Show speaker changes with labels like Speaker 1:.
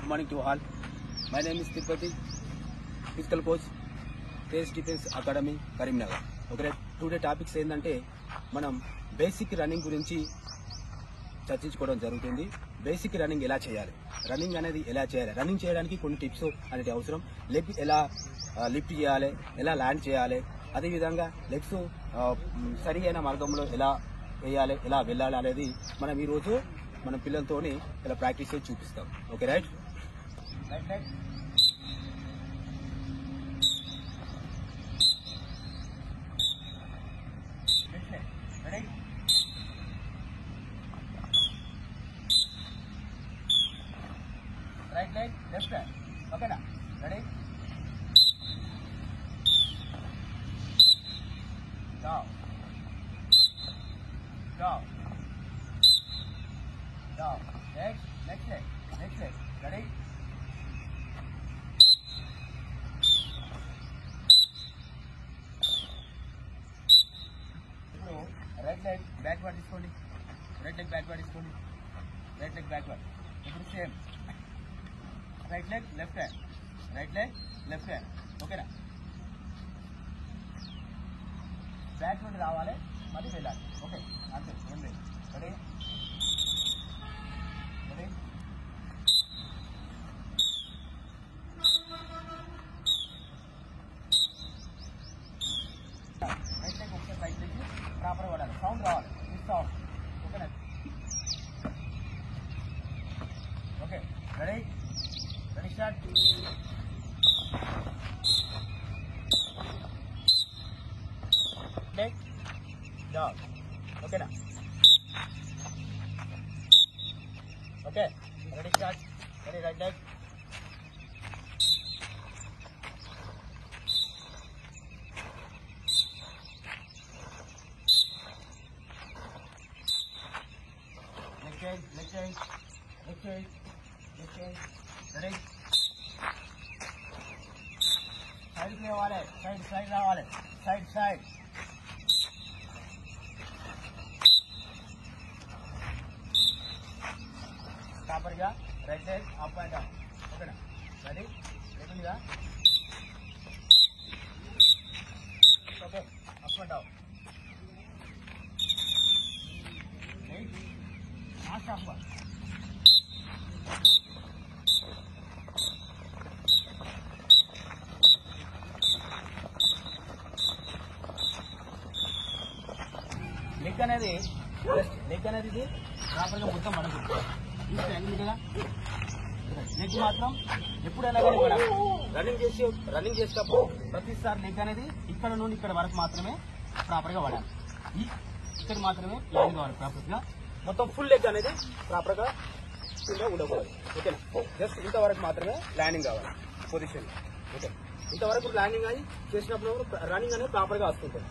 Speaker 1: Good morning to all. My name is Tirupati, physical coach, Pace Defense Academy, Karimnagar. Okay, today topics ఏందంటే మనం basic running గురించి చర్చించుకోవడం జరుగుతుంది. Basic running ఎలా చేయాలి, running అనేది ఎలా చేయాలి, రన్నింగ్ చేయడానికి కొన్ని టిప్స్ అనేది అవసరం. లెగ్ ఎలా లిఫ్ట్ చేయాలి, ఎలా ల్యాండ్ చేయాలి, అదేవిధంగా లెగ్స్ సరి అయిన మార్గంలో ఎలా వేయాలి, ఎలా వెళ్ళాలి అనేది మనం ఈరోజు మన పిల్లలతోని ఇలా ప్రాక్టీస్ చేసి చూపిస్తాం. Okay right. Right leg, left hand. Okay na? Ready? Down. Down. Down. Next leg. Ready? Now, right leg backward తీసుకోండి. Right leg backward తీసుకోండి. Right leg backward. ఇప్పుడు same. Right leg, left hand. Right leg, left hand. Okay na? Back నుండి రావాలి, మళ్ళీ వెళ్ళాలి. Okay, అంతే. ఉంది. Ready? Ready? Right leg ఒకసారి రైట్ లెగ్ ప్రాపర్గా పడాలి. సౌండ్ రావాలి. ఈ సౌండ్. ఓకేనా? Okay, ready? Ready, start. Leg, down. Okay na? Okay. Ready, start. Ready, right leg. Leg change. Ready? Side play वाले, side वाले, side. Proper ga, right leg up and down. Okay na? Ready? Ready ga? Okay, up and down. Right? Last up one. Leg అనేది ఇది ప్రాపర్గా మొత్తం మనకు angle కదా. Leg మాత్రం ఎప్పుడైనా కానీ కూడా రన్నింగ్ చేసేటప్పుడు ప్రతిసారి లెగ్ అనేది ఇక్కడ నుండి ఇక్కడ వరకు మాత్రమే ప్రాపర్గా వాడాలి. ఇక్కడ మాత్రమే ల్యాండింగ్ కావాలి ప్రాపర్గా. మొత్తం ఫుల్ లెగ్ అనేది ప్రాపర్గా ఉండకూడదు. ఓకేనా? జస్ట్ ఇంతవరకు మాత్రమే ల్యాండింగ్ కావాలి పొజిషన్. ఓకే, ఇంతవరకు ల్యాండింగ్ అయ్యి చేసినప్పుడు రన్నింగ్ అనేది ప్రాపర్గా వస్తుంటుంది.